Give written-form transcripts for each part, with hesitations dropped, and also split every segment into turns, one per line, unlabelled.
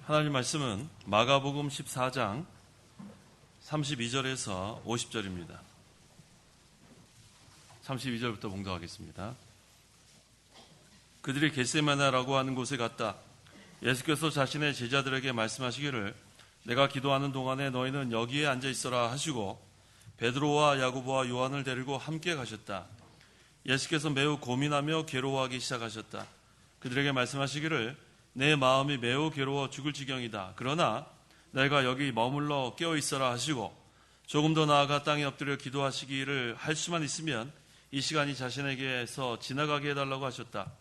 하나님 말씀은 마가복음 14장 32절에서 50절입니다. 32절부터 봉독하겠습니다. 그들이 겟세마네라고 하는 곳에 갔다. 예수께서 자신의 제자들에게 말씀하시기를 내가 기도하는 동안에 너희는 여기에 앉아 있어라 하시고 베드로와 야고보와 요한을 데리고 함께 가셨다. 예수께서 매우 고민하며 괴로워하기 시작하셨다. 그들에게 말씀하시기를 내 마음이 매우 괴로워 죽을 지경이다. 그러나 내가 여기 머물러 깨어 있어라 하시고 조금 더 나아가 땅에 엎드려 기도하시기를 할 수만 있으면 이 시간이 자신에게서 지나가게 해달라고 하셨다.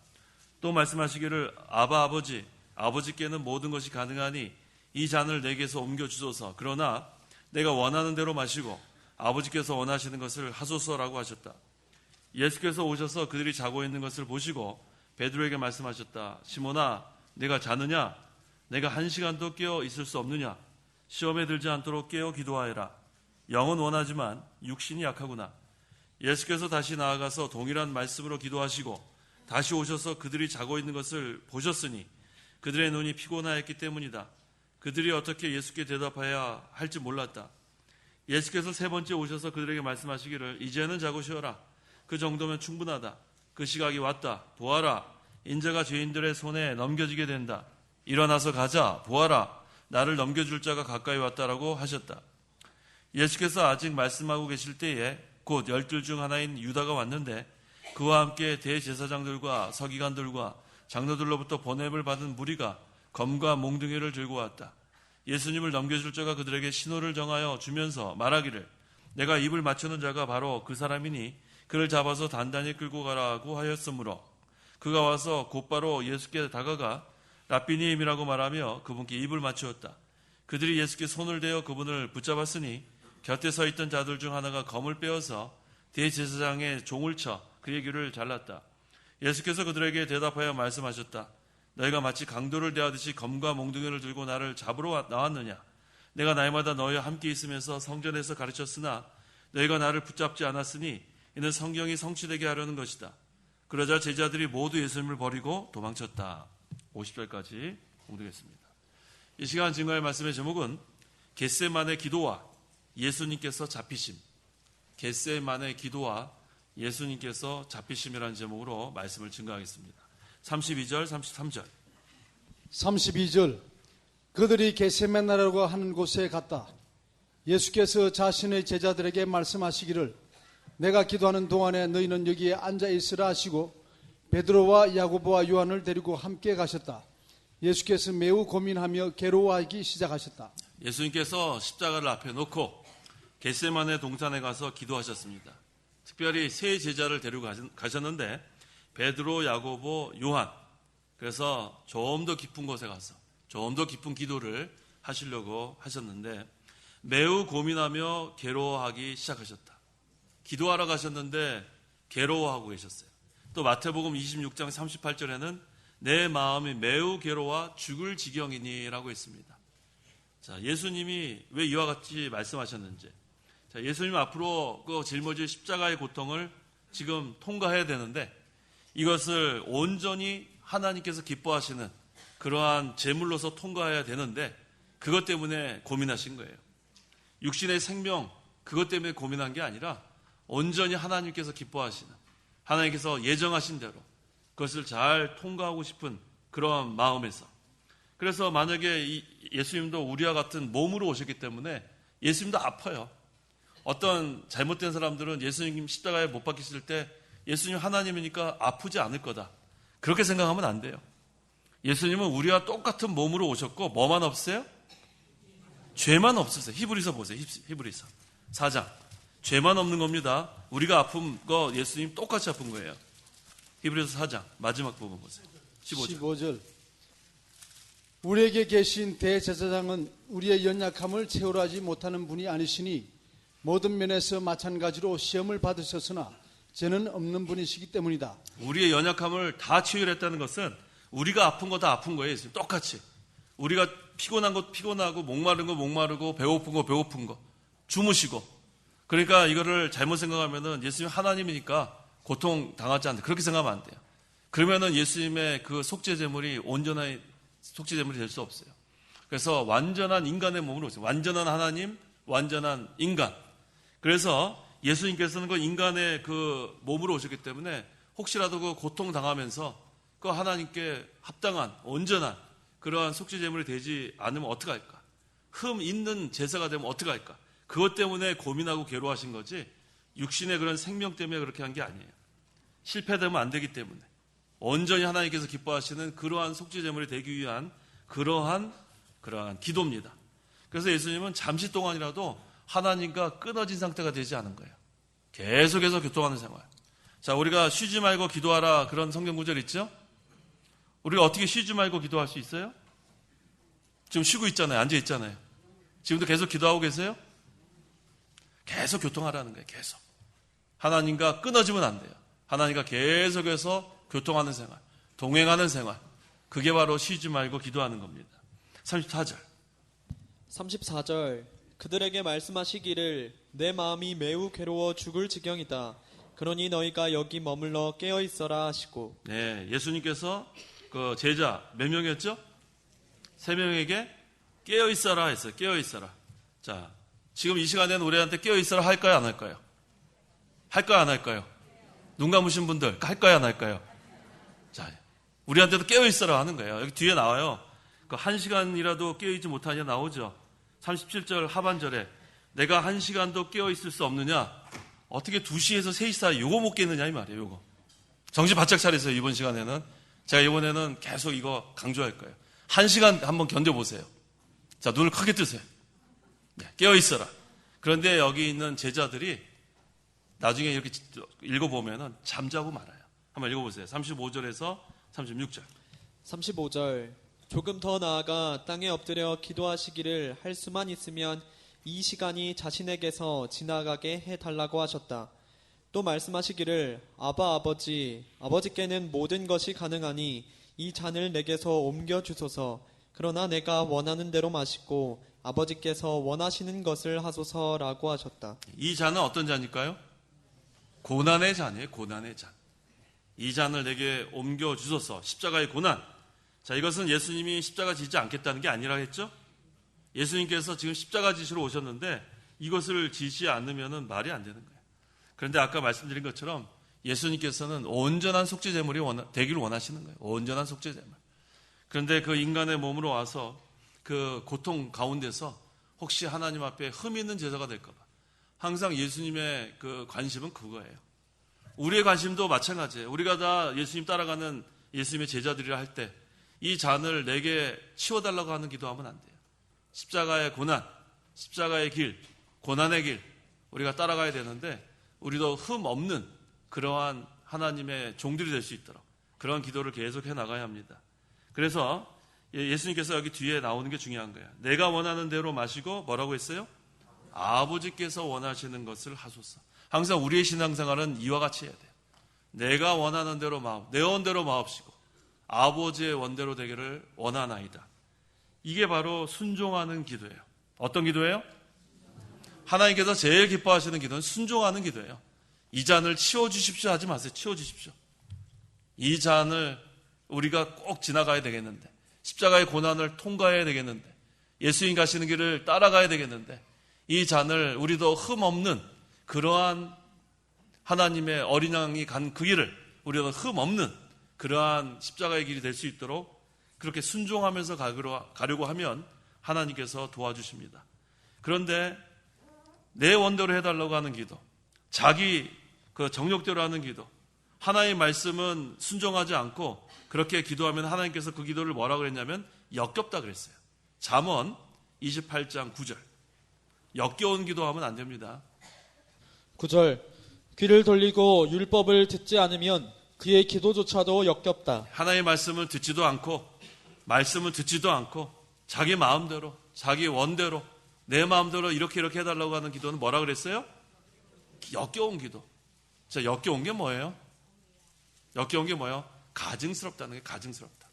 또 말씀하시기를 아바 아버지, 아버지께는 모든 것이 가능하니 이 잔을 내게서 옮겨주소서. 그러나 내가 원하는 대로 마시고 아버지께서 원하시는 것을 하소서라고 하셨다. 예수께서 오셔서 그들이 자고 있는 것을 보시고 베드로에게 말씀하셨다. 시몬아, 내가 자느냐? 내가 1시간도 깨어 있을 수 없느냐? 시험에 들지 않도록 깨어 기도하여라. 영은 원하지만 육신이 약하구나. 예수께서 다시 나아가서 동일한 말씀으로 기도하시고 다시 오셔서 그들이 자고 있는 것을 보셨으니 그들의 눈이 피곤하였기 때문이다. 그들이 어떻게 예수께 대답해야 할지 몰랐다. 예수께서 세 번째 오셔서 그들에게 말씀하시기를 이제는 자고 쉬어라. 그 정도면 충분하다. 그 시각이 왔다. 보아라. 인자가 죄인들의 손에 넘겨지게 된다. 일어나서 가자. 보아라. 나를 넘겨줄 자가 가까이 왔다라고 하셨다. 예수께서 아직 말씀하고 계실 때에 곧 12 중 하나인 유다가 왔는데 그와 함께 대제사장들과 서기관들과 장로들로부터 보냄을 받은 무리가 검과 몽둥이를 들고 왔다. 예수님을 넘겨줄 자가 그들에게 신호를 정하여 주면서 말하기를 내가 입을 맞추는 자가 바로 그 사람이니 그를 잡아서 단단히 끌고 가라고 하였으므로 그가 와서 곧바로 예수께 다가가 라삐니임이라고 말하며 그분께 입을 맞추었다. 그들이 예수께 손을 대어 그분을 붙잡았으니 곁에 서 있던 자들 중 하나가 검을 빼어서 대제사장의 종을 쳐 그의 귀를 잘랐다. 예수께서 그들에게 대답하여 말씀하셨다. 너희가 마치 강도를 대하듯이 검과 몽둥이를 들고 나를 잡으러 나왔느냐? 내가 날마다 너희와 함께 있으면서 성전에서 가르쳤으나 너희가 나를 붙잡지 않았으니 이는 성경이 성취되게 하려는 것이다. 그러자 제자들이 모두 예수님을 버리고 도망쳤다. 50절까지 봉독했습니다. 이 시간 증거할 말씀의 제목은 겟세마네 기도와 예수님께서 잡히심. 겟세마네 기도와 예수님께서 잡히심이라는 제목으로 말씀을 증거하겠습니다. 32절, 33절.
32절. 그들이 겟세마네라고 하는 곳에 갔다. 예수께서 자신의 제자들에게 말씀하시기를 내가 기도하는 동안에 너희는 여기에 앉아 있으라 하시고 베드로와 야고보와 요한을 데리고 함께 가셨다. 예수께서 매우 고민하며 괴로워하기 시작하셨다.
예수님께서 십자가를 앞에 놓고 겟세마네 동산에 가서 기도하셨습니다. 특별히 세 제자를 데리고 가셨는데 베드로, 야고보, 요한. 그래서 좀 더 깊은 곳에 가서 좀 더 깊은 기도를 하시려고 하셨는데 매우 고민하며 괴로워하기 시작하셨다. 기도하러 가셨는데 괴로워하고 계셨어요. 또 마태복음 26장 38절에는 내 마음이 매우 괴로워 죽을 지경이니라고 했습니다. 자, 예수님이 왜 이와 같이 말씀하셨는지. 자, 예수님 앞으로 그 짊어질 십자가의 고통을 지금 통과해야 되는데 이것을 온전히 하나님께서 기뻐하시는 그러한 제물로서 통과해야 되는데 그것 때문에 고민하신 거예요. 육신의 생명 그것 때문에 고민한 게 아니라 온전히 하나님께서 기뻐하시는 하나님께서 예정하신 대로 그것을 잘 통과하고 싶은 그런 마음에서 그래서 만약에 예수님도 우리와 같은 몸으로 오셨기 때문에 예수님도 아파요. 어떤 잘못된 사람들은 예수님 십자가에 못 박히실 때 예수님 하나님이니까 아프지 않을 거다. 그렇게 생각하면 안 돼요. 예수님은 우리와 똑같은 몸으로 오셨고 뭐만 없어요? 죄만 없으세요. 히브리서 보세요. 히브리서 4장. 죄만 없는 겁니다. 우리가 아픈 거 예수님 똑같이 아픈 거예요. 히브리서 4장 마지막 부분 보세요. 15절.
우리에게 계신 대제사장은 우리의 연약함을 채울하지 못하는 분이 아니시니 모든 면에서 마찬가지로 시험을 받으셨으나 죄는 없는 분이시기 때문이다.
우리의 연약함을 다 치유했다는 것은 우리가 아픈 거 다 아픈 거예요. 예수님 똑같이. 우리가 피곤한 거 피곤하고 목마른 거 목마르고 배고픈 거 배고픈 거 주무시고 그러니까 이거를 잘못 생각하면은 예수님 하나님이니까 고통 당하지 않는다. 그렇게 생각하면 안 돼요. 그러면은 예수님의 그 속죄 제물이 온전한 속죄 제물이 될 수 없어요. 그래서 완전한 인간의 몸으로 오셨어요. 완전한 하나님, 완전한 인간. 그래서 예수님께서는 그 인간의 그 몸으로 오셨기 때문에 혹시라도 그 고통 당하면서 그 하나님께 합당한 온전한 그러한 속죄 제물이 되지 않으면 어떡할까? 흠 있는 제사가 되면 어떡할까? 그것 때문에 고민하고 괴로워하신 거지 육신의 그런 생명 때문에 그렇게 한 게 아니에요. 실패되면 안 되기 때문에 온전히 하나님께서 기뻐하시는 그러한 속죄 제물이 되기 위한 그러한 기도입니다. 그래서 예수님은 잠시 동안이라도 하나님과 끊어진 상태가 되지 않은 거예요. 계속해서 교통하는 생활. 자, 우리가 쉬지 말고 기도하라 그런 성경 구절 있죠? 우리가 어떻게 쉬지 말고 기도할 수 있어요? 지금 쉬고 있잖아요. 앉아 있잖아요. 지금도 계속 기도하고 계세요? 계속 교통하라는 거예요. 계속. 하나님과 끊어지면 안 돼요. 하나님과 계속해서 교통하는 생활, 동행하는 생활. 그게 바로 쉬지 말고 기도하는 겁니다. 34절.
34절 그들에게 말씀하시기를 내 마음이 매우 괴로워 죽을 지경이다. 그러니 너희가 여기 머물러 깨어 있어라 하시고.
네, 예수님께서 그 제자 몇 명이었죠? 3명에게 깨어 있어라 했어요. 깨어 있어라. 자, 지금 이 시간에는 우리한테 깨어 있어라 할까요, 안 할까요? 할까요, 안 할까요? 눈 감으신 분들 할까요, 안 할까요? 자, 우리한테도 깨어 있어라 하는 거예요. 여기 뒤에 나와요. 그 1시간이라도 깨어 있지 못하냐 나오죠. 37절 하반절에 내가 1시간도 깨어 있을 수 없느냐? 어떻게 2시에서 3시 사이 요거 못 깨느냐 이 말이에요. 요거. 정신 바짝 차리세요. 이번 시간에는. 제가 이번에는 계속 이거 강조할 거예요. 1시간 한번 견뎌보세요. 자, 눈을 크게 뜨세요. 네, 깨어 있어라. 그런데 여기 있는 제자들이 나중에 이렇게 읽어보면은 잠자고 말아요. 한번 읽어보세요. 35절에서 36절.
35절 조금 더 나아가 땅에 엎드려 기도하시기를 할 수만 있으면 이 시간이 자신에게서 지나가게 해달라고 하셨다. 또 말씀하시기를 아바 아버지 아버지께는 모든 것이 가능하니 이 잔을 내게서 옮겨주소서. 그러나 내가 원하는 대로 마시고 아버지께서 원하시는 것을 하소서라고 하셨다.
이 잔은 어떤 잔일까요? 고난의 잔이에요. 고난의 잔. 이 잔을 내게 옮겨주소서. 십자가의 고난. 자, 이것은 예수님이 십자가 지지 않겠다는 게 아니라 했죠? 예수님께서 지금 십자가 지시러 오셨는데 이것을 지시 않으면 말이 안 되는 거예요. 그런데 아까 말씀드린 것처럼 예수님께서는 온전한 속죄 제물이 되기를 원하시는 거예요. 온전한 속죄 제물. 그런데 그 인간의 몸으로 와서 그 고통 가운데서 혹시 하나님 앞에 흠 있는 제사가 될까 봐 항상 예수님의 그 관심은 그거예요. 우리의 관심도 마찬가지예요. 우리가 다 예수님 따라가는 예수님의 제자들이라 할 때 이 잔을 내게 치워달라고 하는 기도하면 안 돼요. 십자가의 고난, 십자가의 길, 고난의 길 우리가 따라가야 되는데 우리도 흠 없는 그러한 하나님의 종들이 될 수 있도록 그런 기도를 계속해 나가야 합니다. 그래서 예수님께서 여기 뒤에 나오는 게 중요한 거예요. 내가 원하는 대로 마시고 뭐라고 했어요? 아버지께서 원하시는 것을 하소서. 항상 우리의 신앙생활은 이와 같이 해야 돼요. 내가 원하는 대로 마음, 내 원대로 마옵시고 아버지의 원대로 되기를 원하나이다. 이게 바로 순종하는 기도예요. 어떤 기도예요? 하나님께서 제일 기뻐하시는 기도는 순종하는 기도예요. 이 잔을 치워주십시오 하지 마세요. 치워주십시오. 이 잔을 우리가 꼭 지나가야 되겠는데 십자가의 고난을 통과해야 되겠는데 예수님 가시는 길을 따라가야 되겠는데 이 잔을 우리도 흠없는 그러한 하나님의 어린 양이 간 그 길을 우리도 흠없는 그러한 십자가의 길이 될 수 있도록 그렇게 순종하면서 가려고 하면 하나님께서 도와주십니다. 그런데 내 원대로 해달라고 하는 기도, 자기 그 정욕대로 하는 기도, 하나님의 말씀은 순종하지 않고 그렇게 기도하면 하나님께서 그 기도를 뭐라고 그랬냐면 역겹다 그랬어요. 잠언 28장 9절. 역겨운 기도하면 안 됩니다.
9절 귀를 돌리고 율법을 듣지 않으면 그의 기도조차도 역겹다.
하나님의 말씀을 듣지도 않고 말씀을 듣지도 않고 자기 마음대로 자기 원대로 내 마음대로 이렇게 해달라고 하는 기도는 뭐라 그랬어요? 역겨운 기도. 자, 역겨운 게 뭐예요? 역겨운 게 뭐예요? 가증스럽다는 게 가증스럽다.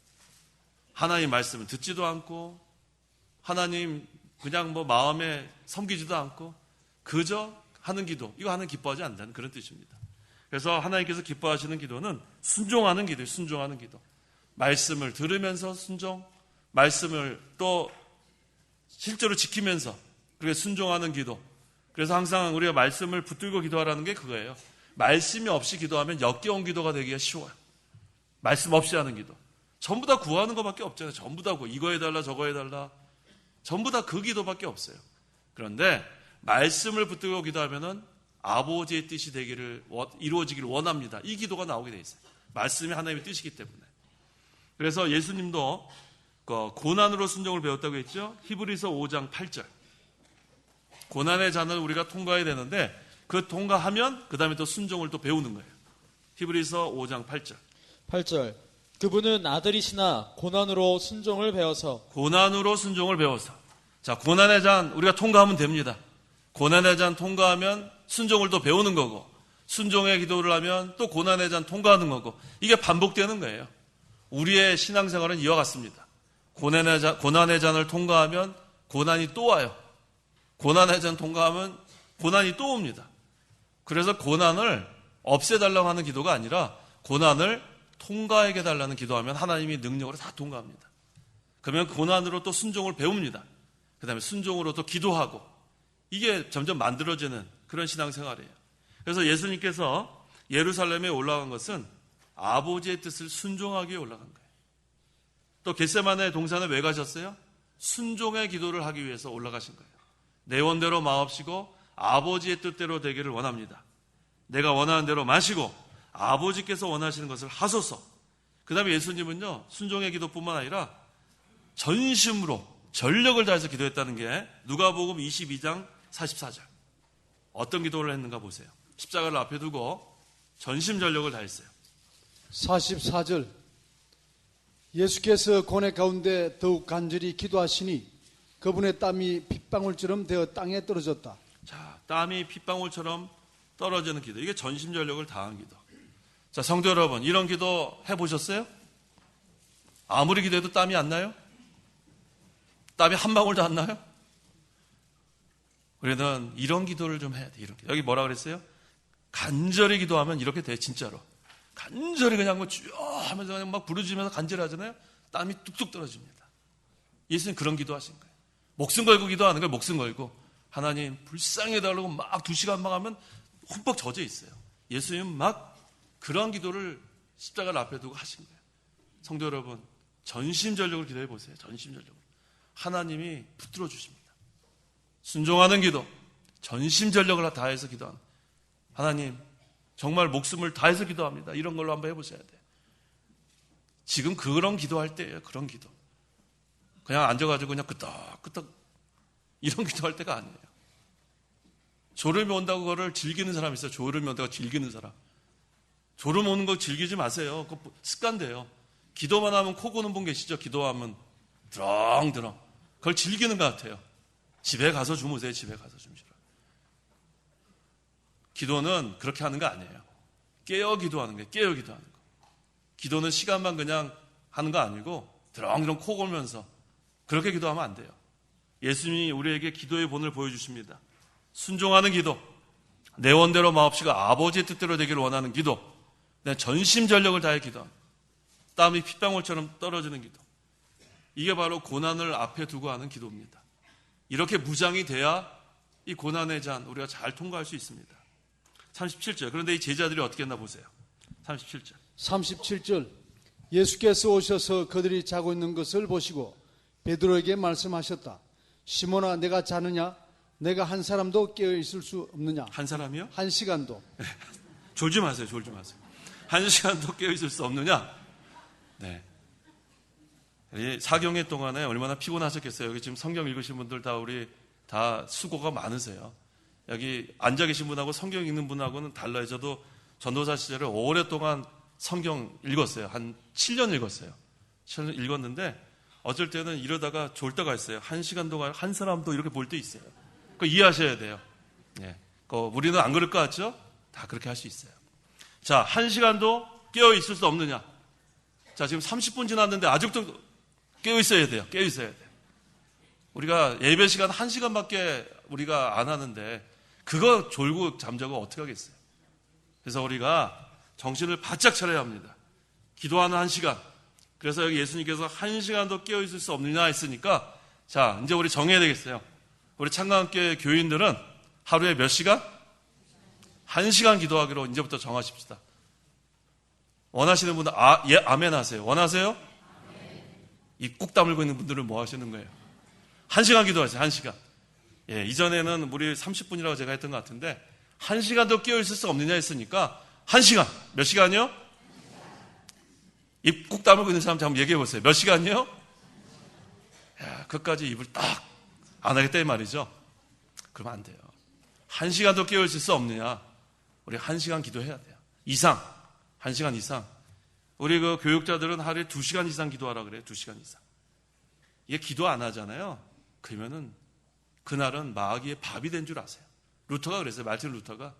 하나님 말씀을 듣지도 않고 하나님 그냥 뭐 마음에 섬기지도 않고 그저 하는 기도, 이거 하나님 기뻐하지 않는다는 그런 뜻입니다. 그래서 하나님께서 기뻐하시는 기도는 순종하는 기도예요. 순종하는 기도. 말씀을 들으면서 순종, 말씀을 또 실제로 지키면서 그렇게 순종하는 기도. 그래서 항상 우리가 말씀을 붙들고 기도하라는 게 그거예요. 말씀이 없이 기도하면 역겨운 기도가 되기가 쉬워요. 말씀 없이 하는 기도. 전부 다 구하는 것밖에 없잖아요. 전부 다 이거 해달라 저거 해달라. 전부 다 그 기도밖에 없어요. 그런데 말씀을 붙들고 기도하면은 아버지의 뜻이 되기를 이루어지기를 원합니다. 이 기도가 나오게 돼 있어요. 말씀이 하나님의 뜻이기 때문에. 그래서 예수님도 고난으로 순종을 배웠다고 했죠. 히브리서 5장 8절. 고난의 잔을 우리가 통과해야 되는데 그 통과하면 그 다음에 또 순종을 또 배우는 거예요. 히브리서 5장 8절.
8절. 그분은 아들이시나 고난으로 순종을 배워서.
고난으로 순종을 배워서. 자, 고난의 잔 우리가 통과하면 됩니다. 고난의 잔 통과하면 순종을 또 배우는 거고, 순종의 기도를 하면 또 고난의 잔 통과하는 거고, 이게 반복되는 거예요. 우리의 신앙생활은 이와 같습니다. 고난의 잔을 통과하면 고난이 또 와요. 고난의 잔 통과하면 고난이 또 옵니다. 그래서 고난을 없애달라고 하는 기도가 아니라 고난을 통과하게 달라는 기도하면 하나님이 능력으로 다 통과합니다. 그러면 고난으로 또 순종을 배웁니다. 그 다음에 순종으로 또 기도하고, 이게 점점 만들어지는 그런 신앙생활이에요. 그래서 예수님께서 예루살렘에 올라간 것은 아버지의 뜻을 순종하기 위해 올라간 거예요. 또 겟세마네 동산에 왜 가셨어요? 순종의 기도를 하기 위해서 올라가신 거예요. 내 원대로 마옵시고 아버지의 뜻대로 되기를 원합니다. 내가 원하는 대로 마시고 아버지께서 원하시는 것을 하소서. 그 다음에 예수님은요, 순종의 기도뿐만 아니라 전심으로 전력을 다해서 기도했다는 게 누가복음 22장 44절. 어떤 기도를 했는가 보세요. 십자가를 앞에 두고 전심전력을 다했어요.
44절. 예수께서 고뇌 가운데 더욱 간절히 기도하시니 그분의 땀이 핏방울처럼 되어 땅에 떨어졌다.
자, 땀이 핏방울처럼 떨어지는 기도. 이게 전심전력을 다한 기도. 자, 성도 여러분, 이런 기도 해보셨어요? 아무리 기도해도 땀이 안 나요? 땀이 한 방울도 안 나요? 우리는 이런 기도를 좀 해야 돼. 이런 기도. 여기 뭐라 그랬어요? 간절히 기도하면 이렇게 돼, 진짜로. 간절히 그냥 뭐 주여 하면서 그냥 막 부르짖으면서 간절히 하잖아요. 땀이 뚝뚝 떨어집니다. 예수님 그런 기도 하신 거예요. 목숨 걸고 기도하는 거예요. 목숨 걸고. 하나님 불쌍히 해달라고 막 2시간 막 하면 흠뻑 젖어 있어요. 예수님은 막 그런 기도를 십자가를 앞에 두고 하신 거예요. 성도 여러분, 전심전력으로 기도해 보세요. 전심전력으로. 하나님이 붙들어 주십니다. 순종하는 기도, 전심전력을 다해서 기도하는, 하나님 정말 목숨을 다해서 기도합니다. 이런 걸로 한번 해보셔야 돼요. 지금 그런 기도할 때예요. 그런 기도. 그냥 앉아가지고 그냥 끄떡끄떡 이런 기도할 때가 아니에요. 졸음이 온다고 그거를 즐기는 사람이 있어요. 졸음이 온다고 즐기는 사람. 졸음 오는 거 즐기지 마세요. 그거 습관돼요. 기도만 하면 코 고는 분 계시죠? 기도하면 드렁드렁. 그걸 즐기는 것 같아요. 집에 가서 주무세요. 집에 가서 주무시라. 기도는 그렇게 하는 거 아니에요. 깨어 기도하는 거예요. 깨어 기도하는 거. 기도는 시간만 그냥 하는 거 아니고 드렁드렁 코 골면서 그렇게 기도하면 안 돼요. 예수님이 우리에게 기도의 본을 보여주십니다. 순종하는 기도, 내 원대로 마옵시고 아버지의 뜻대로 되기를 원하는 기도, 내 전심전력을 다해 기도, 땀이 핏방울처럼 떨어지는 기도. 이게 바로 고난을 앞에 두고 하는 기도입니다. 이렇게 무장이 돼야 이 고난의 잔 우리가 잘 통과할 수 있습니다. 37절. 그런데 이 제자들이 어떻게 했나 보세요. 37절.
37절. 예수께서 오셔서 그들이 자고 있는 것을 보시고 베드로에게 말씀하셨다. 시몬아, 내가 자느냐? 내가 한 사람도 깨어 있을 수 없느냐?
한 사람이요?
한 시간도.
졸지 마세요. 졸지 마세요. 한 시간도 깨어 있을 수 없느냐? 네. 이 4경회 동안에 얼마나 피곤하셨겠어요. 여기 지금 성경 읽으신 분들 다 우리 다 수고가 많으세요. 여기 앉아 계신 분하고 성경 읽는 분하고는 달라요. 저도 전도사 시절에 오랫동안 성경 읽었어요. 한 7년 읽었어요. 7년 읽었는데 어쩔 때는 이러다가 졸 때가 있어요. 1시간 동안 한 사람도 이렇게 볼 때 있어요. 그거 이해하셔야 돼요. 예. 우리는 안 그럴 것 같죠? 다 그렇게 할 수 있어요. 자, 1시간도 깨어 있을 수 없느냐? 자, 지금 30분 지났는데 아직도 깨어 있어야 돼요. 깨어 있어야 돼요. 우리가 예배 시간 1시간밖에 우리가 안 하는데 그거 졸고 잠자고 어떻게 하겠어요? 그래서 우리가 정신을 바짝 차려야 합니다. 기도하는 1시간. 그래서 여기 예수님께서 1시간도 깨어 있을 수 없느냐 했으니까 자, 이제 우리 정해야 되겠어요. 우리 창강교회 교인들은 하루에 몇 시간? 1시간 기도하기로 이제부터 정하십시다. 원하시는 분들 예, 아멘 하세요. 원하세요? 입 꾹 다물고 있는 분들은 뭐 하시는 거예요? 1시간 기도하세요. 1시간. 예, 이전에는 우리 30분이라고 제가 했던 것 같은데 1시간도 깨어있을 수 없느냐 했으니까 1시간. 몇 시간이요? 입 꾹 다물고 있는 사람 한번 얘기해 보세요. 몇 시간이요? 야, 그것까지 입을 딱 안 하겠다 이 말이죠. 그러면 안 돼요. 1시간도 깨어있을 수 없느냐? 우리 1시간 기도해야 돼요. 이상. 1시간 이상. 우리 그 교육자들은 하루에 2시간 이상 기도하라 그래요. 2시간 이상. 이게 기도 안 하잖아요. 그러면은 그날은 마귀의 밥이 된 줄 아세요. 루터가 그랬어요. 말틴 루터가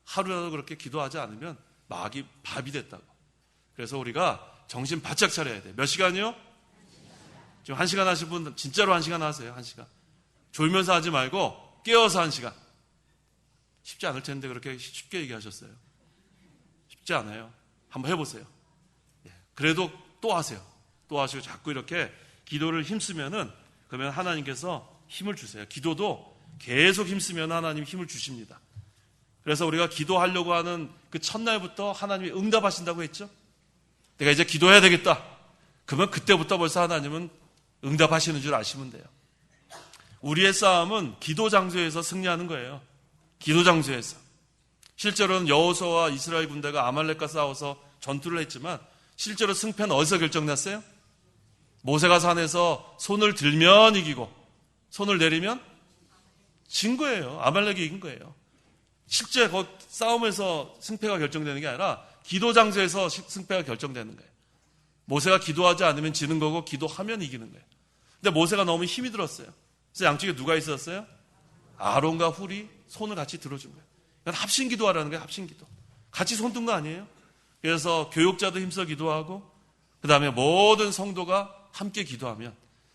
하루라도 그렇게 기도하지 않으면 마귀 밥이 됐다고. 그래서 우리가 정신 바짝 차려야 돼요. 몇 시간이요? 지금 1시간 하실 분 진짜로 1시간 하세요. 1시간. 졸면서 하지 말고 깨어서 1시간. 쉽지 않을 텐데 그렇게 쉽게 얘기하셨어요. 쉽지 않아요. 한번 해보세요. 그래도 또 하세요. 또 하시고 자꾸 이렇게 기도를 힘쓰면은 그러면 하나님께서 힘을 주세요. 기도도 계속 힘쓰면 하나님 힘을 주십니다. 그래서 우리가 기도하려고 하는 그 첫날부터 하나님이 응답하신다고 했죠. 내가 이제 기도해야 되겠다. 그러면 그때부터 벌써 하나님은 응답하시는 줄 아시면 돼요. 우리의 싸움은 기도 장소에서 승리하는 거예요. 기도 장소에서. 실제로는 여호수아와 이스라엘 군대가 아말렉과 싸워서 전투를 했지만 실제로 승패는 어디서 결정났어요? 모세가 산에서 손을 들면 이기고 손을 내리면 진 거예요. 아말렉이 이긴 거예요. 실제 그 싸움에서 승패가 결정되는 게 아니라 기도 장소에서 승패가 결정되는 거예요. 모세가 기도하지 않으면 지는 거고 기도하면 이기는 거예요. 근데 모세가 너무 힘이 들었어요. 그래서 양쪽에 누가 있었어요? 아론과 훌이 손을 같이 들어준 거예요. 그러니까 합심 기도하라는 거예요. 합심 기도. 같이 손 든 거 아니에요? 그래서 교육자도 힘써 기도하고 그 다음에 모든 성도가 함께 기도하면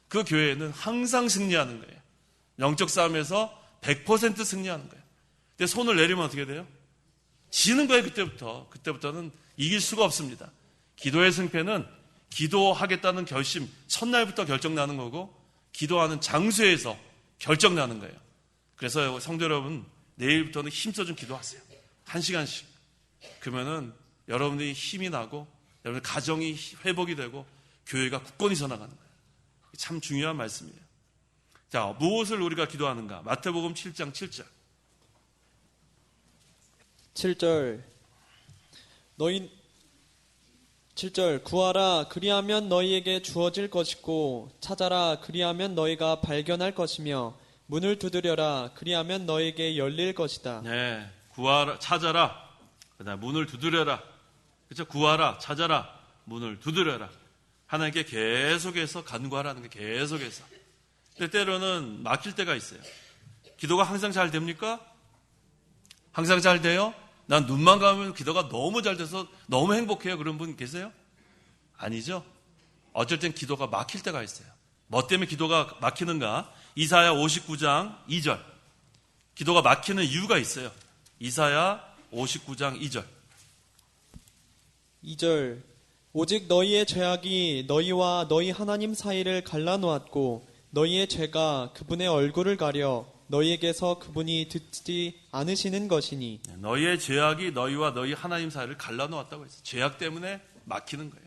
그 교회는 항상 승리하는 거예요. 영적 싸움에서 100% 승리하는 거예요. 근데 손을 내리면 어떻게 돼요? 지는 거예요. 그때부터는 이길 수가 없습니다. 기도의 승패는 기도하겠다는 결심 첫날부터 결정나는 거고 기도하는 장소에서 결정나는 거예요. 그래서 성도 여러분 내일부터는 힘써 좀 기도하세요. 1시간씩. 그러면은 여러분들이 힘이 나고 여러분의 가정이 회복이 되고 교회가 굳건히 서 나가는 거예요. 참 중요한 말씀이에요. 자, 무엇을 우리가 기도하는가? 마태복음 7장 7절.
7절 구하라 그리하면 너희에게 주어질 것이고 찾아라 그리하면 너희가 발견할 것이며 문을 두드려라 그리하면 너희에게 열릴 것이다.
네, 구하라 찾아라. 그다음 문을 두드려라. 그렇죠? 구하라 찾아라 문을 두드려라. 하나님께 계속해서 간구하라는 게 계속해서. 근데 때로는 막힐 때가 있어요. 기도가 항상 잘 됩니까? 항상 잘 돼요? 난 눈만 감으면 기도가 너무 잘 돼서 너무 행복해요. 그런 분 계세요? 아니죠. 어쩔 땐 기도가 막힐 때가 있어요. 뭐 때문에 기도가 막히는가? 이사야 59장 2절. 기도가 막히는 이유가 있어요. 이사야 59장 2절.
2절 오직 너희의 죄악이 너희와 너희 하나님 사이를 갈라놓았고 너희의 죄가 그분의 얼굴을 가려 너희에게서 그분이 듣지 않으시는 것이니.
너희의 죄악이 너희와 너희 하나님 사이를 갈라놓았다고 했어요. 죄악 때문에 막히는 거예요.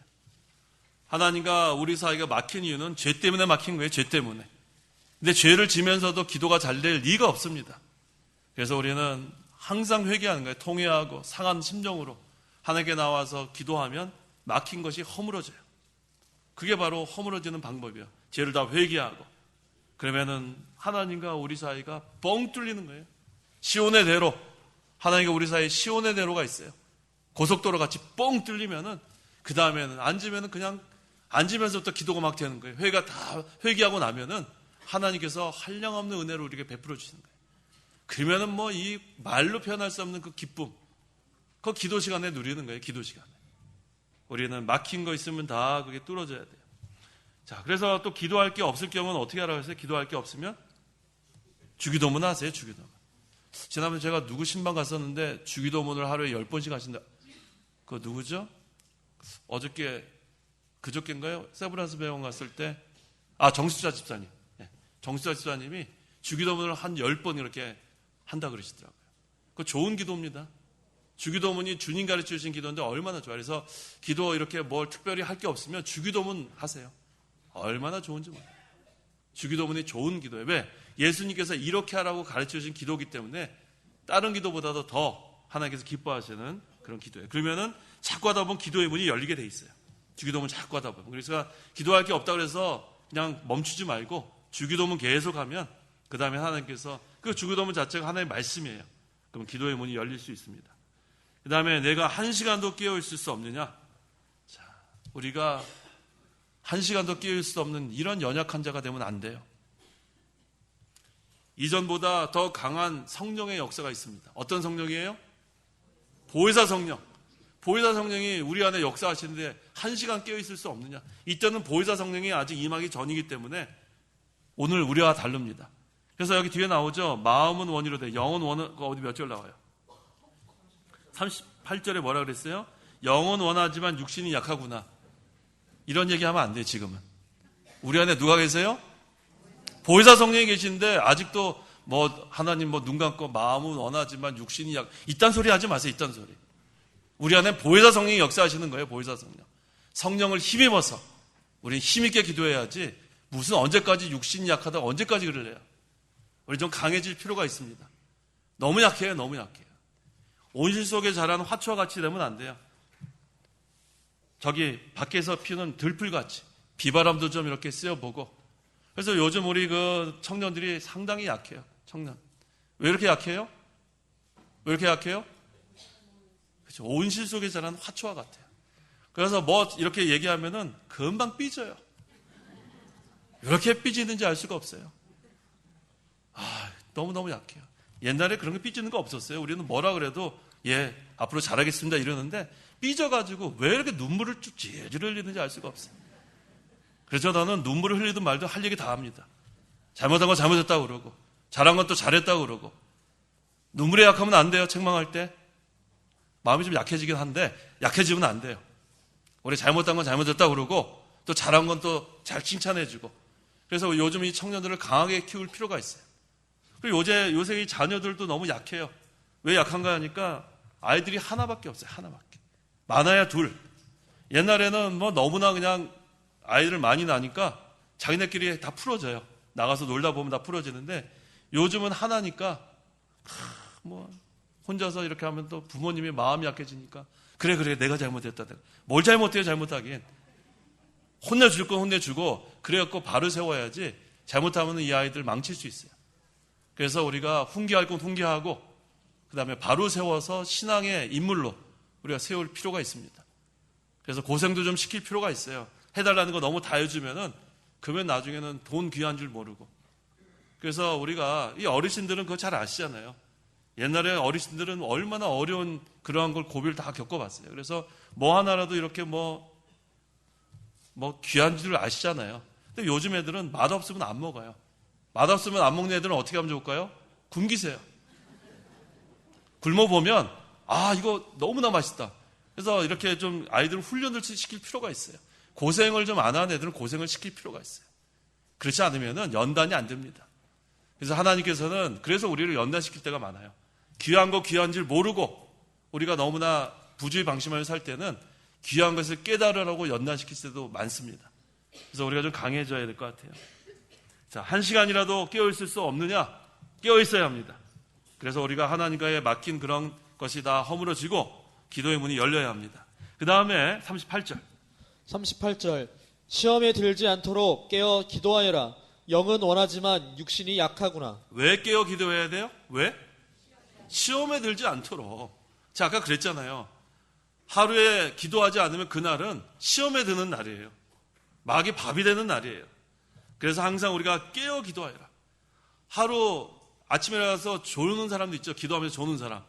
하나님과 우리 사이가 막힌 이유는 죄 때문에 막힌 거예요. 죄 때문에. 근데 죄를 지면서도 기도가 잘 될 리가 없습니다. 그래서 우리는 항상 회개하는 거예요. 통회하고 상한 심정으로 하나님께 나와서 기도하면 막힌 것이 허물어져요. 그게 바로 허물어지는 방법이에요. 죄를 다 회개하고. 그러면은 하나님과 우리 사이가 뻥 뚫리는 거예요. 시온의 대로. 하나님과 우리 사이에 시온의 대로가 있어요. 고속도로 같이 뻥 뚫리면은 그 다음에는 앉으면은 그냥 앉으면서부터 기도가 막 되는 거예요. 회개하고 나면은 하나님께서 한량없는 은혜로 우리에게 베풀어 주시는 거예요. 그러면은 뭐 이 말로 표현할 수 없는 그 기쁨. 그 기도 시간에 누리는 거예요. 기도 시간에. 우리는 막힌 거 있으면 다 그게 뚫어져야 돼요. 자, 그래서 또 기도할 게 없을 경우는 어떻게 하라고 했어요? 기도할 게 없으면 주기도문 하세요. 주기도문. 지난번에 제가 누구 신방 갔었는데 주기도문을 하루에 10번씩 하신다. 그거 누구죠? 그저께인가요? 세브란스 병원 갔을 때 정수자 집사님. 정수자 집사님이 주기도문을 한 10번 이렇게 한다 그러시더라고요. 그거 좋은 기도입니다. 주기도문이 주님 가르쳐 주신 기도인데 얼마나 좋아요. 그래서 기도 이렇게 뭘 특별히 할 게 없으면 주기도문 하세요. 얼마나 좋은지 몰라요. 주기도문이 좋은 기도예요. 왜? 예수님께서 이렇게 하라고 가르쳐 주신 기도이기 때문에 다른 기도보다도 더 하나님께서 기뻐하시는 그런 기도예요. 그러면은 자꾸 하다 보면 기도의 문이 열리게 돼 있어요. 주기도문 자꾸 하다 보면. 그래서 기도할 게 없다고 해서 그냥 멈추지 말고 주기도문 계속 하면 그 다음에 하나님께서 그 주기도문 자체가 하나님의 말씀이에요. 그럼 기도의 문이 열릴 수 있습니다. 그 다음에 내가 1시간도 깨어있을 수 없느냐? 자, 우리가 1시간도 깨어있을 수 없는 이런 연약한 자가 되면 안 돼요. 이전보다 더 강한 성령의 역사가 있습니다. 어떤 성령이에요? 보혜사 성령. 보혜사 성령이 우리 안에 역사하시는데 1시간 깨어있을 수 없느냐? 이때는 보혜사 성령이 아직 임하기 전이기 때문에 오늘 우리와 다릅니다. 그래서 여기 뒤에 나오죠. 마음은 원이로 돼. 영은 원은 어디 몇 절 나와요? 38절에 뭐라 그랬어요? 영은 원하지만 육신이 약하구나. 이런 얘기하면 안 돼요. 지금은. 우리 안에 누가 계세요? 보혜사 성령이 계시는데 아직도 뭐 하나님 뭐 눈 감고 마음은 원하지만 육신이 이딴 소리 하지 마세요. 이딴 소리. 우리 안에 보혜사 성령이 역사하시는 거예요. 보혜사 성령. 성령을 힘입어서 우리는 힘있게 기도해야지 무슨 언제까지 육신이 약하다고 언제까지 그럴래요? 우리 좀 강해질 필요가 있습니다. 너무 약해요. 너무 약해요. 온실 속에 자란 화초와 같이 되면 안 돼요. 저기 밖에서 피는 들풀같이 비바람도 좀 이렇게 쐬어보고. 그래서 요즘 우리 그 청년들이 상당히 약해요. 청년. 왜 이렇게 약해요? 왜 이렇게 약해요? 그렇죠. 온실 속에 자란 화초와 같아요. 그래서 뭐 이렇게 얘기하면은 금방 삐져요. 이렇게 삐지는지 알 수가 없어요. 너무너무 약해요. 옛날에 그런 게 삐지는 거 없었어요. 우리는 뭐라 그래도 예, 앞으로 잘하겠습니다 이러는데 삐져가지고 왜 이렇게 눈물을 쭉 질질 흘리는지 알 수가 없어요. 그래서 나는 눈물을 흘리든 말든 할 얘기 다 합니다. 잘못한 건 잘못했다고 그러고 잘한 건 또 잘했다고 그러고. 눈물에 약하면 안 돼요. 책망할 때. 마음이 좀 약해지긴 한데 약해지면 안 돼요. 우리 잘못한 건 잘못했다고 그러고 또 잘한 건 또 잘 칭찬해주고. 그래서 요즘 이 청년들을 강하게 키울 필요가 있어요. 그리고 요새 이 자녀들도 너무 약해요. 왜 약한가 하니까 아이들이 하나밖에 없어요. 하나밖에. 많아야 둘. 옛날에는 뭐 너무나 그냥 아이들 많이 나니까 자기네끼리 다 풀어져요. 나가서 놀다 보면 다 풀어지는데 요즘은 하나니까 뭐 혼자서 이렇게 하면 또 부모님이 마음이 약해지니까 그래 내가 잘못했다. 뭘 잘못해요 잘못하긴. 혼내줄 건 혼내주고 그래갖고 바로 세워야지 잘못하면 이 아이들 망칠 수 있어요. 그래서 우리가 훈계할 건 훈계하고 그 다음에 바로 세워서 신앙의 인물로 우리가 세울 필요가 있습니다. 그래서 고생도 좀 시킬 필요가 있어요. 해달라는 거 너무 다 해주면은 그러면 나중에는 돈 귀한 줄 모르고. 그래서 우리가 이 어르신들은 그거 잘 아시잖아요. 옛날에 어르신들은 얼마나 어려운 그러한 걸 고비를 다 겪어봤어요. 그래서 뭐 하나라도 이렇게 뭐 귀한 줄 아시잖아요. 근데 요즘 애들은 맛없으면 안 먹어요. 맛없으면 안 먹는 애들은 어떻게 하면 좋을까요? 굶기세요. 굶어보면 이거 너무나 맛있다. 그래서 이렇게 좀 아이들 훈련을 시킬 필요가 있어요. 고생을 좀 안 하는 애들은 고생을 시킬 필요가 있어요. 그렇지 않으면 연단이 안 됩니다. 그래서 하나님께서는 그래서 우리를 연단시킬 때가 많아요. 귀한 거 귀한 줄 모르고 우리가 너무나 부주의방심하며 살 때는 귀한 것을 깨달으라고 연단시킬 때도 많습니다. 그래서 우리가 좀 강해져야 될 것 같아요. 자, 1시간이라도 깨어있을 수 없느냐? 깨어있어야 합니다. 그래서 우리가 하나님과의 맡긴 그런 것이 다 허물어지고 기도의 문이 열려야 합니다. 그 다음에 38절.
시험에 들지 않도록 깨어 기도하여라. 영은 원하지만 육신이 약하구나.
왜 깨어 기도해야 돼요? 왜? 시험에 들지 않도록. 자, 아까 그랬잖아요. 하루에 기도하지 않으면 그날은 시험에 드는 날이에요. 마귀 밥이 되는 날이에요. 그래서 항상 우리가 깨어 기도하여라. 하루 아침에 일어나서 조는 사람도 있죠. 기도하면서 조는 사람.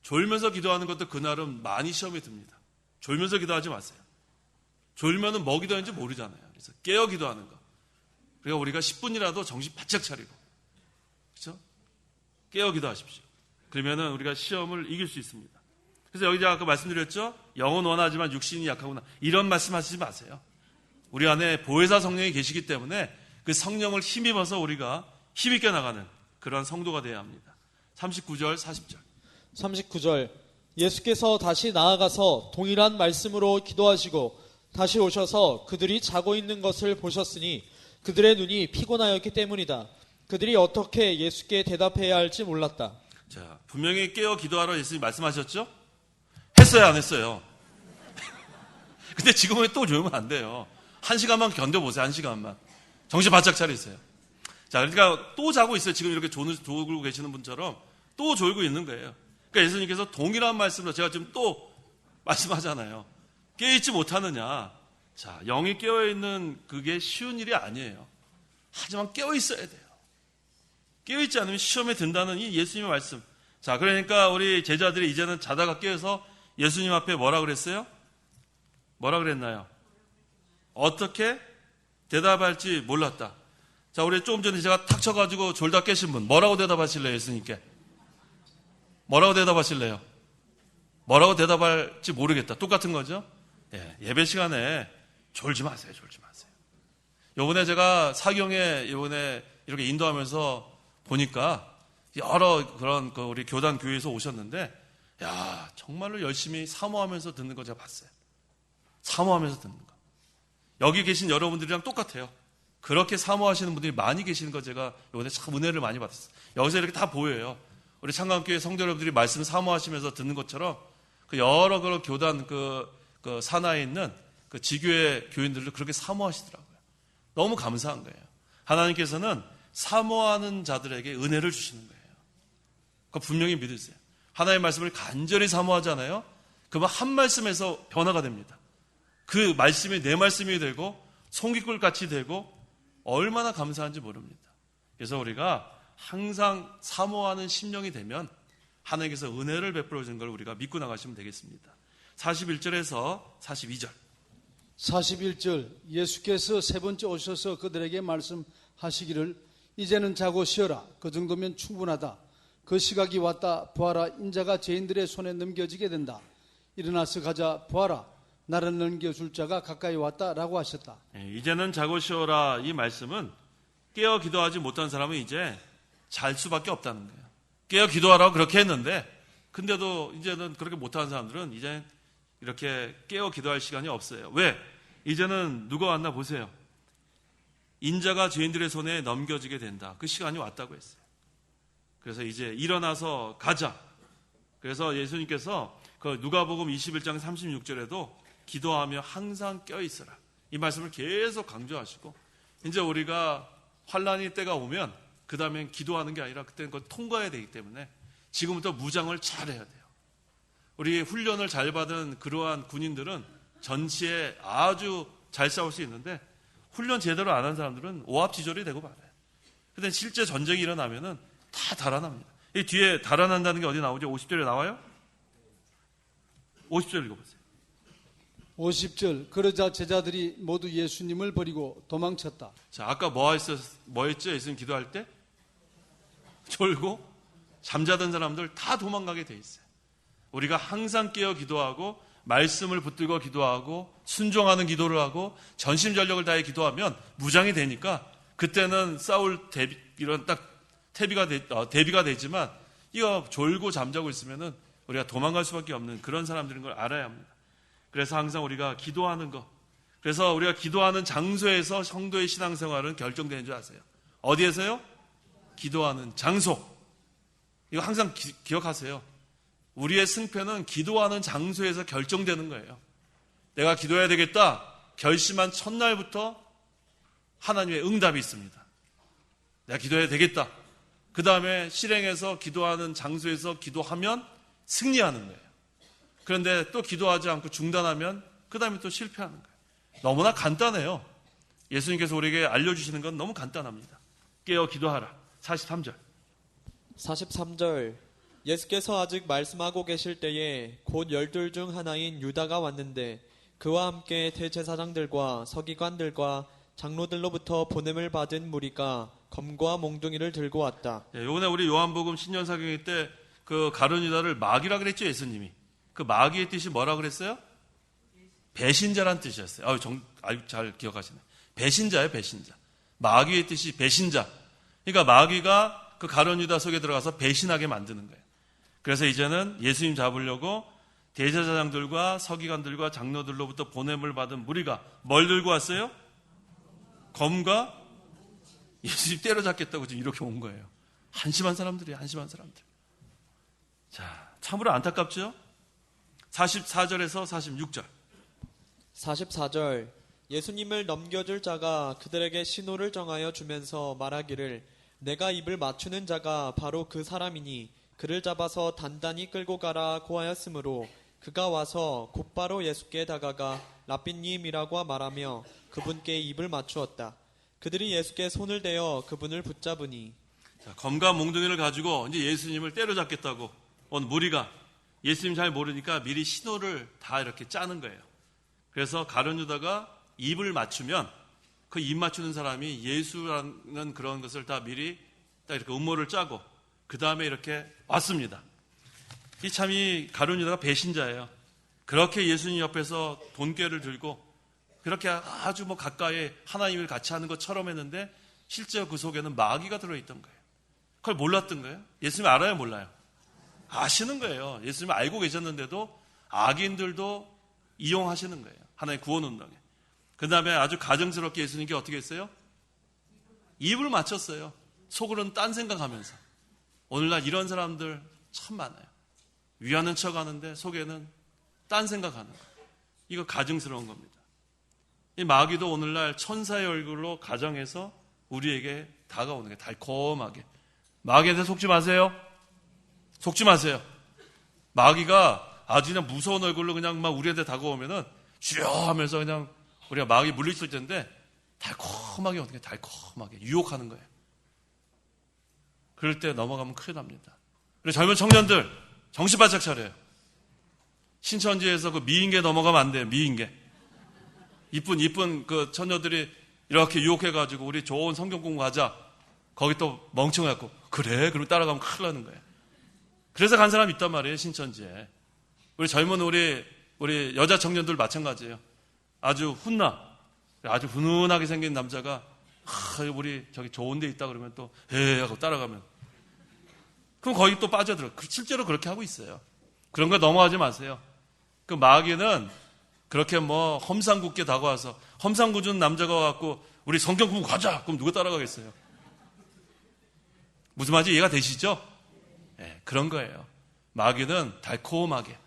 졸면서 기도하는 것도 그날은 많이 시험에 듭니다. 졸면서 기도하지 마세요. 졸면은 뭐 기도하는지 모르잖아요. 그래서 깨어 기도하는 거. 그러니까 우리가 10분이라도 정신 바짝 차리고, 그렇죠? 깨어 기도하십시오. 그러면은 우리가 시험을 이길 수 있습니다. 그래서 여기 아까 말씀드렸죠? 영은 원하지만 육신이 약하구나. 이런 말씀하시지 마세요. 우리 안에 보혜사 성령이 계시기 때문에 그 성령을 힘입어서 우리가 힘있게 나가는 그런 성도가 되어야 합니다. 39절, 40절.
39절 예수께서 다시 나아가서 동일한 말씀으로 기도하시고 다시 오셔서 그들이 자고 있는 것을 보셨으니 그들의 눈이 피곤하였기 때문이다. 그들이 어떻게 예수께 대답해야 할지 몰랐다.
자, 분명히 깨어 기도하라 예수님 말씀하셨죠? 했어요, 안 했어요? 근데 지금은 또 졸면 안 돼요. 1시간만 견뎌보세요, 1시간만. 정신 바짝 차리세요. 자, 그러니까 또 자고 있어요. 지금 이렇게 졸고 계시는 분처럼 또 졸고 있는 거예요. 그러니까 예수님께서 동일한 말씀으로 제가 지금 또 말씀하잖아요. 깨어있지 못하느냐. 자, 영이 깨어있는 그게 쉬운 일이 아니에요. 하지만 깨어있어야 돼요. 깨어있지 않으면 시험에 든다는 이 예수님의 말씀. 자, 그러니까 우리 제자들이 이제는 자다가 깨어서 예수님 앞에 뭐라 그랬어요? 뭐라 그랬나요? 어떻게 대답할지 몰랐다. 자, 우리 조금 전에 제가 탁 쳐가지고 졸다 깨신 분, 뭐라고 대답하실래요, 예수님께? 뭐라고 대답하실래요? 뭐라고 대답할지 모르겠다. 똑같은 거죠? 예, 예배 시간에 졸지 마세요, 졸지 마세요. 요번에 제가 사경에 요번에 이렇게 인도하면서 보니까 여러 그런 우리 교단 교회에서 오셨는데, 야, 정말로 열심히 사모하면서 듣는 거 제가 봤어요. 사모하면서 듣는 거. 여기 계신 여러분들이랑 똑같아요. 그렇게 사모하시는 분들이 많이 계시는 거 제가 이번에 참 은혜를 많이 받았어요. 여기서 이렇게 다 보여요. 우리 창강교회 성도 여러분들이 말씀 사모하시면서 듣는 것처럼 그 여러 그런 교단 그 산하에 있는 그 지교회 교인들도 그렇게 사모하시더라고요. 너무 감사한 거예요. 하나님께서는 사모하는 자들에게 은혜를 주시는 거예요. 그거 분명히 믿으세요. 하나님의 말씀을 간절히 사모하잖아요. 그러면 한 말씀에서 변화가 됩니다. 그 말씀이 내 말씀이 되고 송깃굴 같이 되고 얼마나 감사한지 모릅니다. 그래서 우리가 항상 사모하는 심령이 되면 하나님께서 은혜를 베풀어 주는 걸 우리가 믿고 나가시면 되겠습니다. 41절에서 42절.
41절 예수께서 세 번째 오셔서 그들에게 말씀하시기를 이제는 자고 쉬어라. 그 정도면 충분하다. 그 시각이 왔다. 보아라. 인자가 죄인들의 손에 넘겨지게 된다. 일어나서 가자. 보아라. 나를 넘겨줄 자가 가까이 왔다라고 하셨다.
이제는 자고 쉬어라. 이 말씀은 깨어 기도하지 못한 사람은 이제 잘 수밖에 없다는 거예요. 깨어 기도하라고 그렇게 했는데 근데도 이제는 그렇게 못하는 사람들은 이제 이렇게 깨어 기도할 시간이 없어요. 왜? 이제는 누가 왔나 보세요. 인자가 죄인들의 손에 넘겨지게 된다. 그 시간이 왔다고 했어요. 그래서 이제 일어나서 가자. 그래서 예수님께서 그 누가복음 21장 36절에도 기도하며 항상 껴있어라. 이 말씀을 계속 강조하시고 이제 우리가 환란의 때가 오면 그 다음엔 기도하는 게 아니라 그때는 그걸 통과해야 되기 때문에 지금부터 무장을 잘해야 돼요. 우리 훈련을 잘 받은 그러한 군인들은 전시에 아주 잘 싸울 수 있는데 훈련 제대로 안 한 사람들은 오합지졸이 되고 말아요. 근데 실제 전쟁이 일어나면은 다 달아납니다. 이 뒤에 달아난다는 게 어디 나오죠? 50절에 나와요? 50절 읽어보세요.
50절 그러자 제자들이 모두 예수님을 버리고 도망쳤다.
자, 아까 뭐 했죠? 예수님 기도할 때? 졸고 잠자던 사람들 다 도망가게 돼 있어요. 우리가 항상 깨어 기도하고 말씀을 붙들고 기도하고 순종하는 기도를 하고 전심전력을 다해 기도하면 무장이 되니까 그때는 싸울 이런 딱 대비가 되지만 이거 졸고 잠자고 있으면은 우리가 도망갈 수밖에 없는 그런 사람들인 걸 알아야 합니다. 그래서 항상 우리가 기도하는 거, 그래서 우리가 기도하는 장소에서 성도의 신앙생활은 결정되는 줄 아세요? 어디에서요? 기도하는 장소. 이거 항상 기억하세요. 우리의 승패는 기도하는 장소에서 결정되는 거예요. 내가 기도해야 되겠다 결심한 첫날부터 하나님의 응답이 있습니다. 내가 기도해야 되겠다. 그 다음에 실행해서 기도하는 장소에서 기도하면 승리하는 거예요. 그런데 또 기도하지 않고 중단하면 그 다음에 또 실패하는 거예요. 너무나 간단해요. 예수님께서 우리에게 알려주시는 건 너무 간단합니다. 깨어 기도하라. 43절.
43절 예수께서 아직 말씀하고 계실 때에 곧 12 중 하나인 유다가 왔는데 그와 함께 대제사장들과 서기관들과 장로들로부터 보냄을 받은 무리가 검과 몽둥이를 들고 왔다.
요번에 우리 요한복음 신년사경일 때 그 가룟 유다를 마귀라 그랬죠, 예수님이. 그 마귀의 뜻이 뭐라 그랬어요? 배신자란 뜻이었어요. 잘 기억하시네. 배신자예요, 배신자. 마귀의 뜻이 배신자. 그러니까 마귀가 그 가룟 유다 속에 들어가서 배신하게 만드는 거예요. 그래서 이제는 예수님 잡으려고 대제사장들과 서기관들과 장로들로부터 보냄을 받은 무리가 뭘 들고 왔어요? 검과 예수님 때려잡겠다고 지금 이렇게 온 거예요. 한심한 사람들이에요. 한심한 사람들. 자, 참으로 안타깝죠? 44절에서 46절.
44절 예수님을 넘겨줄 자가 그들에게 신호를 정하여 주면서 말하기를 내가 입을 맞추는 자가 바로 그 사람이니 그를 잡아서 단단히 끌고 가라고 하였으므로 그가 와서 곧바로 예수께 다가가 라삐님이라고 말하며 그분께 입을 맞추었다. 그들이 예수께 손을 대어 그분을 붙잡으니
자, 검과 몽둥이를 가지고 이제 예수님을 때려잡겠다고 온 무리가 예수님 잘 모르니까 미리 신호를 다 이렇게 짜는 거예요. 그래서 가룟 유다가 입을 맞추면 그 입 맞추는 사람이 예수라는 그런 것을 다 미리 딱 이렇게 음모를 짜고 그 다음에 이렇게 왔습니다. 이 참이 가룟 유다가 배신자예요. 그렇게 예수님 옆에서 돈꾀를 들고 그렇게 아주 뭐 가까이 하나님을 같이 하는 것처럼 했는데 실제 그 속에는 마귀가 들어있던 거예요. 그걸 몰랐던 거예요. 예수님 알아요, 몰라요? 아시는 거예요. 예수님 알고 계셨는데도 악인들도 이용하시는 거예요. 하나의 구원 운동에. 그 다음에 아주 가정스럽게 예수님께 어떻게 했어요? 입을 맞췄어요. 속으로는 딴 생각하면서. 오늘날 이런 사람들 참 많아요. 위하는 척 하는데 속에는 딴 생각하는 거예요. 이거 가증스러운 겁니다. 이 마귀도 오늘날 천사의 얼굴로 가정해서 우리에게 다가오는 게 달콤하게. 마귀한테 속지 마세요. 속지 마세요. 마귀가 아주 그냥 무서운 얼굴로 그냥 막 우리한테 다가오면은 주여 하면서 그냥 우리가 마귀 물리칠 텐데 달콤하게 어떻게 달콤하게 유혹하는 거예요. 그럴 때 넘어가면 큰일 납니다. 그리고 젊은 청년들 정신 바짝 차려요. 신천지에서 그 미인계 넘어가면 안 돼요. 미인계. 이쁜 그 처녀들이 이렇게 유혹해가지고 우리 좋은 성경 공부하자. 거기 또 멍청해갖고 그래? 그럼 따라가면 큰일 나는 거예요. 그래서 간 사람이 있단 말이에요. 신천지에. 우리 젊은 우리 여자 청년들 마찬가지예요. 아주 아주 훈훈하게 생긴 남자가 우리 저기 좋은 데 있다 그러면 또 하고 따라가면 그럼 거기 또 빠져들어. 실제로 그렇게 하고 있어요. 그런 거 넘어가지 마세요. 그 마귀는 그렇게 뭐 험상궂게 다가와서 험상궂은 남자가 와갖고 우리 성경 공부 가자. 그럼 누가 따라가겠어요? 무슨 말인지 이해가 되시죠? 네, 그런 거예요. 마귀는 달콤하게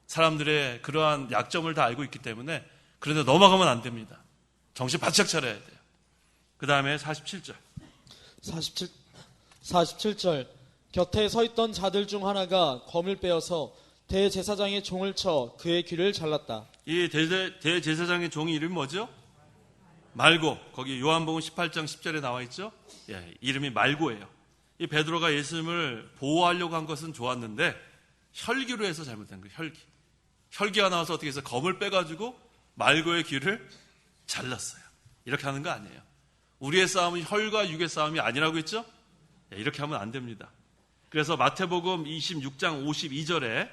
사람들의 그러한 약점을 다 알고 있기 때문에 그런데 넘어가면 안 됩니다. 정신 바짝 차려야 돼요. 그 다음에 47절.
47절. 곁에 서 있던 자들 중 하나가 검을 빼어서 대제사장의 종을 쳐 그의 귀를 잘랐다.
이 대제사장의 종이 이름이 뭐죠? 말고. 거기 요한복음 18장 10절에 나와 있죠? 예, 이름이 말고예요. 이 베드로가 예수님을 보호하려고 한 것은 좋았는데 혈기로 해서 잘못된 거예요. 혈기가 나와서 어떻게 해서 검을 빼가지고 말고의 귀를 잘랐어요. 이렇게 하는 거 아니에요. 우리의 싸움은 혈과 육의 싸움이 아니라고 했죠? 예, 이렇게 하면 안 됩니다. 그래서 마태복음 26장 52절에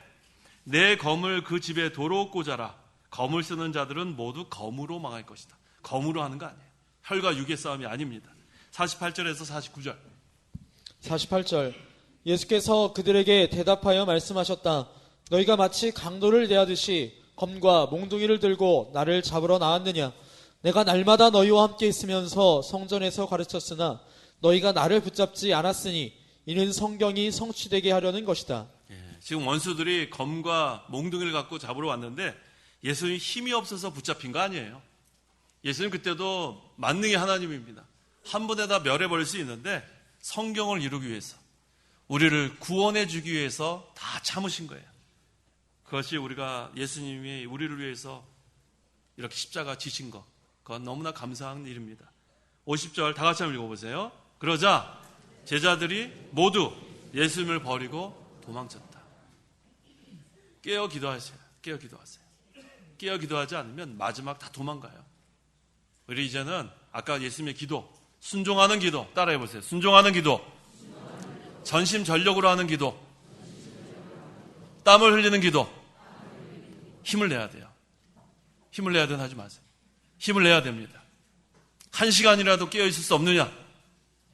내 검을 그 집에 도로 꽂아라. 검을 쓰는 자들은 모두 검으로 망할 것이다. 검으로 하는 거 아니에요. 혈과 육의 싸움이 아닙니다. 48절에서 49절.
48절. 예수께서 그들에게 대답하여 말씀하셨다. 너희가 마치 강도를 대하듯이 검과 몽둥이를 들고 나를 잡으러 나왔느냐. 내가 날마다 너희와 함께 있으면서 성전에서 가르쳤으나 너희가 나를 붙잡지 않았으니 이는 성경이 성취되게 하려는 것이다.
예, 지금 원수들이 검과 몽둥이를 갖고 잡으러 왔는데 예수님이 힘이 없어서 붙잡힌 거 아니에요. 예수님 그때도 만능의 하나님입니다. 한 번에 다 멸해버릴 수 있는데 성경을 이루기 위해서 우리를 구원해 주기 위해서 다 참으신 거예요. 그것이 우리가 예수님이 우리를 위해서 이렇게 십자가 지신 것, 그건 너무나 감사한 일입니다. 50절 다 같이 한번 읽어보세요. 그러자 제자들이 모두 예수님을 버리고 도망쳤다. 깨어 기도하세요. 깨어 기도하세요. 깨어 기도하지 않으면 마지막 다 도망가요. 우리 이제는 아까 예수님의 기도, 순종하는 기도 따라해보세요. 순종하는 기도, 전심전력으로 하는 기도, 땀을 흘리는 기도. 힘을 내야 돼요. 힘을 내야 되는 하지 마세요. 힘을 내야 됩니다. 1시간이라도 깨어 있을 수 없느냐?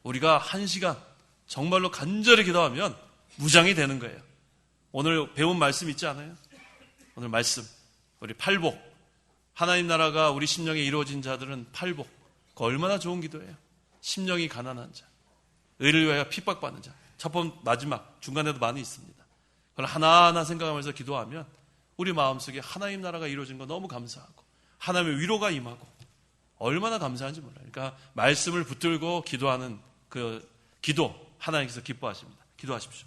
우리가 1시간 정말로 간절히 기도하면 무장이 되는 거예요. 오늘 배운 말씀 있지 않아요? 오늘 말씀, 우리 팔복, 하나님 나라가 우리 심령에 이루어진 자들은 팔복, 그 얼마나 좋은 기도예요. 심령이 가난한 자, 의를 위하여 핍박받는 자, 첫 번, 마지막, 중간에도 많이 있습니다. 그걸 하나하나 생각하면서 기도하면 우리 마음속에 하나님 나라가 이루어진 거 너무 감사하고 하나님의 위로가 임하고 얼마나 감사한지 몰라요. 그러니까 말씀을 붙들고 기도하는 그 기도 하나님께서 기뻐하십니다. 기도하십시오.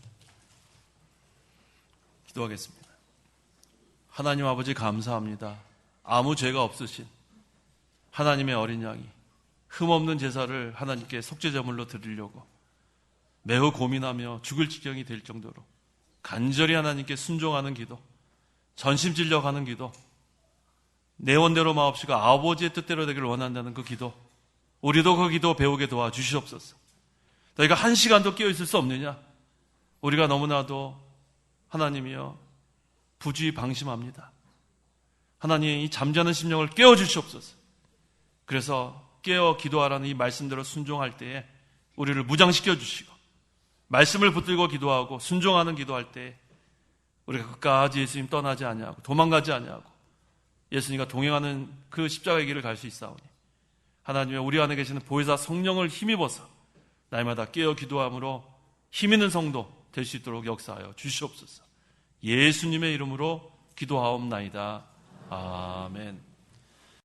기도하겠습니다. 하나님 아버지 감사합니다. 아무 죄가 없으신 하나님의 어린 양이 흠없는 제사를 하나님께 속죄제물로 드리려고 매우 고민하며 죽을 지경이 될 정도로 간절히 하나님께 순종하는 기도, 전심질려가는 기도, 내 원대로 마옵시고 아버지의 뜻대로 되기를 원한다는 그 기도, 우리도 그 기도 배우게 도와주시옵소서. 너희가 1시간도 깨어있을 수 없느냐? 우리가 너무나도 하나님이여 부주의 방심합니다. 하나님 이 잠자는 심령을 깨워주시옵소서. 그래서 깨어 기도하라는 이 말씀대로 순종할 때에 우리를 무장시켜 주시고 말씀을 붙들고 기도하고 순종하는 기도할 때 우리가 끝까지 예수님 떠나지 아니하고 도망가지 아니하고 예수님과 동행하는 그 십자가의 길을 갈 수 있사오니 하나님의 우리 안에 계시는 보혜사 성령을 힘입어서 날마다 깨어 기도함으로 힘있는 성도 될 수 있도록 역사하여 주시옵소서. 예수님의 이름으로 기도하옵나이다. 아멘.